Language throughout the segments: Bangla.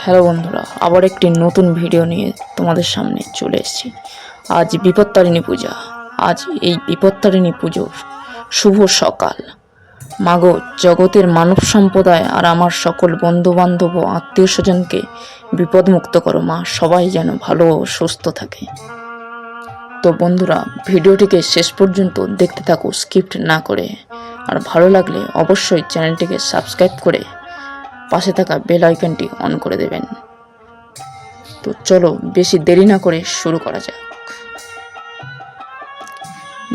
হ্যালো বন্ধুরা, আবার একটি নতুন ভিডিও নিয়ে তোমাদের সামনে চলে এসেছি। আজ বিপত্তারিণী পূজা। আজ এই বিপত্তারিণী পুজোর শুভ সকাল। মাগো, জগতের মানব সম্প্রদায় আর আমার সকল বন্ধু বান্ধব ও আত্মীয় স্বজনকে বিপদমুক্ত করো মা, সবাই যেন ভালো ও সুস্থ থাকে। তো বন্ধুরা, ভিডিওটিকে শেষ পর্যন্ত দেখতে থাকো স্কিপ্ট না করে। আর ভালো লাগলে অবশ্যই চ্যানেলটিকে সাবস্ক্রাইব করে পাশে থাকা বেল আইকনটি অন করে দেবেন। তো চলো বেশি দেরি না করে শুরু করা যাক।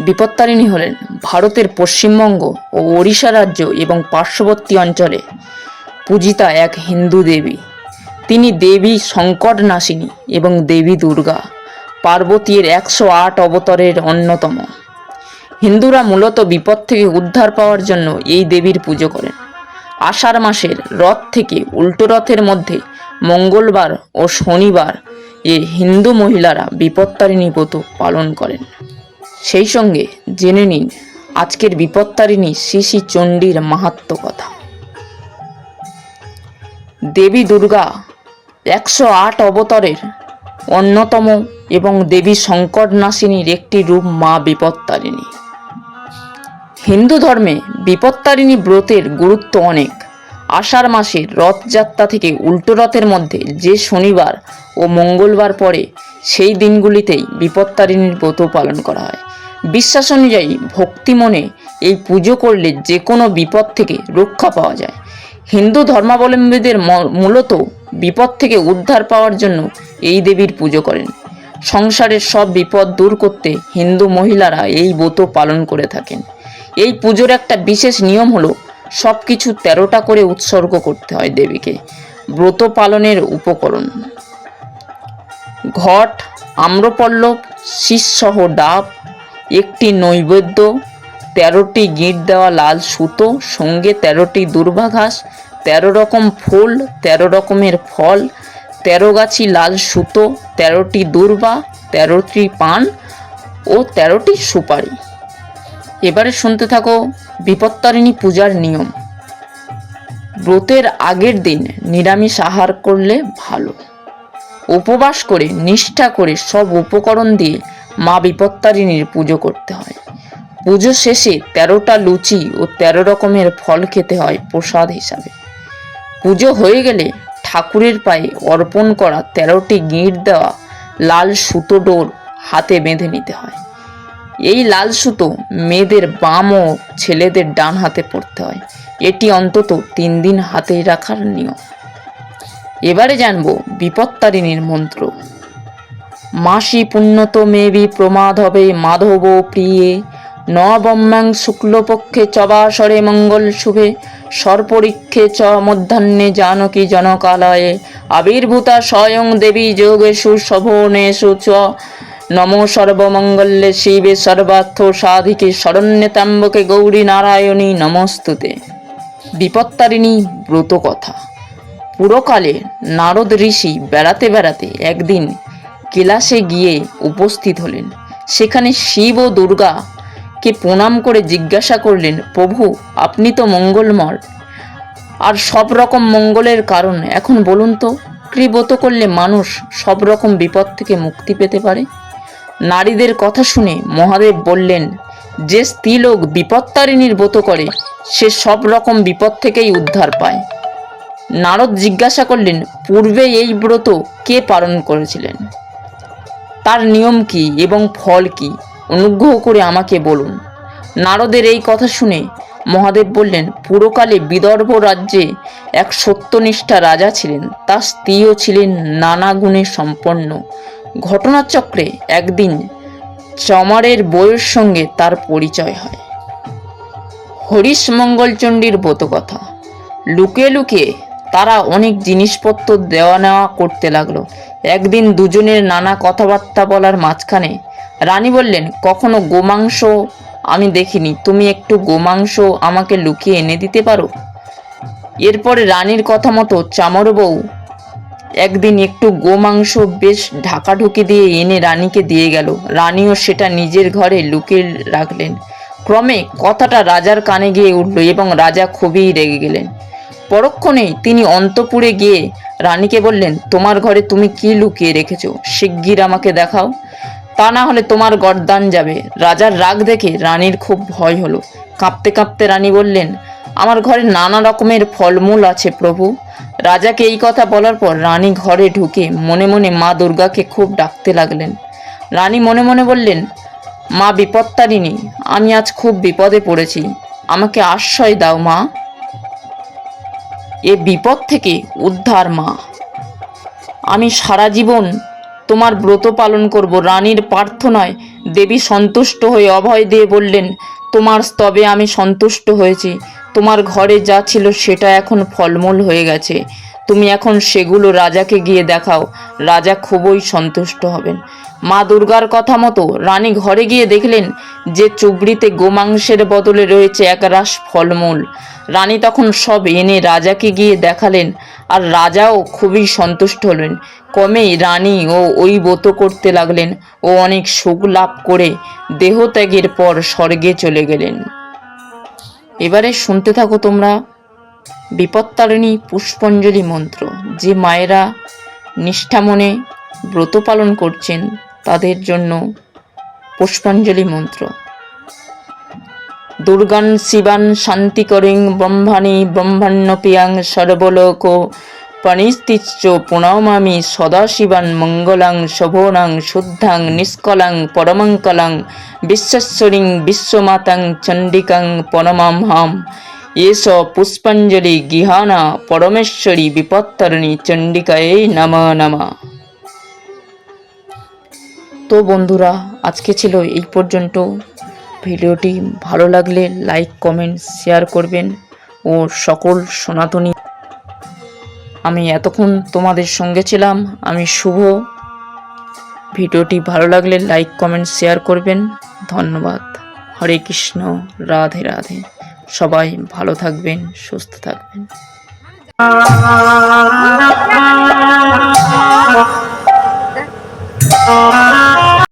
বিপত্তারিণী হলেন ভারতের পশ্চিমবঙ্গ ও ওড়িশা রাজ্য এবং পার্শ্ববর্তী অঞ্চলে পূজিতা এক হিন্দু দেবী। তিনি দেবী সংকট নাশিনী এবং দেবী দুর্গা পার্বতীর 108 অবতারের অন্যতম। হিন্দুরা মূলত বিপদ থেকে উদ্ধার পাওয়ার জন্য এই দেবীর পুজো করেন। আষাঢ় মাসের রথ থেকে উল্টো রথের মধ্যে মঙ্গলবার ও শনিবার হিন্দু মহিলারা বিপত্তারিণী ব্রত পালন করেন। সেই সঙ্গে জেনে নিন আজকের বিপত্তারিণী শ্রী শ্রী চণ্ডীর মাহাত্ম্য কথা। দেবী দুর্গা 108 অবতারের অন্যতম এবং দেবী সংকট নাশিনীর একটি রূপ মা বিপত্তারিণী। হিন্দু ধর্মে বিপত্তারিণী ব্রতের গুরুত্ব অনেক। আষাঢ় মাসের রথযাত্রা থেকে উল্টো রথের মধ্যে যে শনিবার ও মঙ্গলবার পড়ে সেই দিনগুলিতেই বিপত্তারিণীর ব্রত পালন করা হয়। বিশ্বাস অনুযায়ী ভক্তি মনে এই পুজো করলে যে কোনো বিপদ থেকে রক্ষা পাওয়া যায়। হিন্দু ধর্মাবলম্বীদের মূলত বিপদ থেকে উদ্ধার পাওয়ার জন্য এই দেবীর পুজো করেন। সংসারের সব বিপদ দূর করতে হিন্দু মহিলারা এই ব্রত পালন করে থাকেন। এই পুজোর একটা বিশেষ নিয়ম হলো সব কিছু 13টা করে উৎসর্গ করতে হয় দেবীকে। ব্রত পালনের উপকরণ: ঘট, আম্রপল্লব, শীষসহ ডাব, একটি নৈবেদ্য, 13টি গিঁট দেওয়া লাল সুতো, সঙ্গে 13টি দুর্বা ঘাস, 13 রকম ফুল, 13 রকমের ফল, 13 গাছি লাল সুতো, 13টি দুর্বা, 13টি পান ও 13টি সুপারি। এবারে শুনতে থাকো বিপত্তারিণী পূজার নিয়ম। ব্রতের আগের দিন নিরামিষ আহার করলে ভালো। উপবাস করে নিষ্ঠা করে সব উপকরণ দিয়ে মা বিপত্তারিণীর পুজো করতে হয়। পুজো শেষে 13টা লুচি ও 13 রকমের ফল খেতে হয় প্রসাদ হিসাবে। পুজো হয়ে গেলে ঠাকুরের পায়ে অর্পণ করা 13টি গিঁট দেওয়া লাল সুতো ডোর হাতে বেঁধে নিতে হয়। এই লাল সুতো মেয়েদের বাম ও ছেলেদের ডান হাতে পড়তে হয়। এটি অন্তত 3 দিন হাতে রাখার নিয়ম। এবারে জানবো বিপত্তারিণীর মন্ত্র। মাসি পুণ্যত মেবি প্রমাদ হবে মাধব প্রিয়ে, নবম্যাং শুক্লপক্ষে চবাসরে মঙ্গল শুভে, সর্পরিক্ষে চ মধ্যাহ্নে জানকী জনকালয়ে, আবির্ভূতা স্বয়ং দেবী যোগেষু শোভনেষু চ, নমো সর্বমঙ্গলে শিবে সর্বার্থ সাধিকে, শরণ্যে ত্র্যম্বকে গৌরী নারায়ণী নমস্তুতে। বিপত্তারিণী ব্রত কথা। পুরকালে নারদ ঋষি বেড়াতে বেড়াতে একদিন কৈলাসে গিয়ে উপস্থিত হলেন। সেখানে শিব ও দুর্গাকে প্রণাম করে জিজ্ঞাসা করলেন, প্রভু, আপনি তো মঙ্গলময় আর সব রকম মঙ্গলের কারণ। এখন বলুন তো, কি ব্রত করলে মানুষ সব রকম বিপদ থেকে মুক্তি পেতে পারে? নারীদের কথা শুনে মহাদেব বললেন, যে স্ত্রীলোক বিপত্তারিণীর ব্রত করে সে সব রকম বিপদ থেকেই উদ্ধার পায়। নারদ জিজ্ঞাসা করলেন, পূর্বে এই ব্রত কে পালন করেছিলেন? তার নিয়ম কি এবং ফল কি? অনুগ্রহ করে আমাকে বলুন। নারদের এই কথা শুনে মহাদেব বললেন, পুরকালে বিদর্ভ রাজ্যে এক সত্যনিষ্ঠা রাজা ছিলেন। তার স্ত্রীও ছিলেন নানা গুণে সম্পন্ন। ঘটনাচক্রে একদিন চমারের বউয়ের সঙ্গে তার পরিচয় হয়। হরিশ মঙ্গলচণ্ডীর ব্রত কথা। লুকিয়ে লুকিয়ে তারা অনেক জিনিসপত্র দেওয়া নেওয়া করতে লাগলো। একদিন দুজনের নানা কথাবার্তা বলার মাঝখানে রানী বললেন, কখনো গোমাংস আমি দেখিনি, তুমি একটু গোমাংস আমাকে লুকিয়ে এনে দিতে পারো? এরপরে রানীর কথা মতো চামর বউ একদিন একটু গোমাংস বেশ ঢাকাঢুকি দিয়ে এনে রানীকে দিয়ে গেল। রানীও সেটা নিজের ঘরে লুকিয়ে রাখলেন। ক্রমে কথাটা রাজার কানে গিয়ে উঠল এবং রাজা খুবই রেগে গেলেন। পরক্ষণেই তিনি অন্তঃপুরে গিয়ে রানীকে বললেন, তোমার ঘরে তুমি কি লুকিয়ে রেখেছো, শিগগির আমাকে দেখাও, তা না হলে তোমার গর্দান যাবে। রাজার রাগ দেখে রানীর খুব ভয় হলো। কাঁপতে কাঁপতে রানী বললেন, আমার ঘরে নানা রকমের ফলমূল আছে প্রভু। রাজাকে এই কথা বলার পর রানী ঘরে ঢুকে মনে মনে মা দুর্গাকে খুব ডাকতে লাগলেন। রানী মনে মনে বললেন, মা বিপত্তারিণী, আমি আজ খুব বিপদে পড়েছি, আমাকে আশ্রয় দাও মা, এ বিপদ থেকে উদ্ধার মা। আমি সারা জীবন তোমার ব্রত পালন করব। রানীর প্রার্থনায় দেবী সন্তুষ্ট হয়ে অভয় দিয়ে বললেন, তোমার স্তবে আমি সন্তুষ্ট হয়েছি। তোমার ঘরে যা ছিল সেটা এখন ফলমূল হয়ে গেছে। তুমি এখন সেগুলো রাজাকে গিয়ে দেখাও, রাজা খুবই সন্তুষ্ট হবেন। মা দুর্গার কথা মতো রানী ঘরে গিয়ে দেখলেন যে চুবড়িতে গোমাংসের বদলে রয়েছে একরাশ ফলমূল। রানী তখন সব এনে রাজাকে গিয়ে দেখালেন, আর রাজাও খুবই সন্তুষ্ট হলেন। ক্রমেই রানী ওই ব্রত করতে লাগলেন ও অনেক সুখ লাভ করে দেহত্যাগের পর স্বর্গে চলে গেলেন। এবারে শুনতে থাকো তোমরা বিপত্তারিণী পুষ্পাঞ্জলি মন্ত্র। যে মায়েরা নিষ্ঠা মনে ব্রত পালন করছেন তাদের জন্য পুষ্পাঞ্জলি মন্ত্র। দুর্গান শিবান শান্তিকরিং ব্রহ্মাণী ব্রহ্মাণ্যপিয়াং সর্বলোক প্রাণিস্তিশ্চ প্রণমামি সদাশিবান মঙ্গলাং শোভনাং শুদ্ধাং নিষ্কলাং পরমঙ্কলাং বিশ্বেশ্বরীং বিশ্বমাতাং চণ্ডিকাং প্রণমাম্যহম। এষ পুষ্পাঞ্জলি গৃহাণা পরমেশ্বরী বিপত্তারিণী চণ্ডিকায় নমঃ নমঃ। তো বন্ধুরা, আজকে ছিল এই পর্যন্ত। ভিডিওটি ভালো লাগলে লাইক কমেন্ট শেয়ার করবেন ও সকল সনাতনী। আমি এতক্ষণ তোমাদের সঙ্গে ছিলাম, আমি শুভ। ভিডিওটি ভালো লাগলে লাইক কমেন্ট শেয়ার করবেন। ধন্যবাদ। হরে কৃষ্ণ, রাধে রাধে। সবাই ভালো থাকবেন, সুস্থ থাকবেন।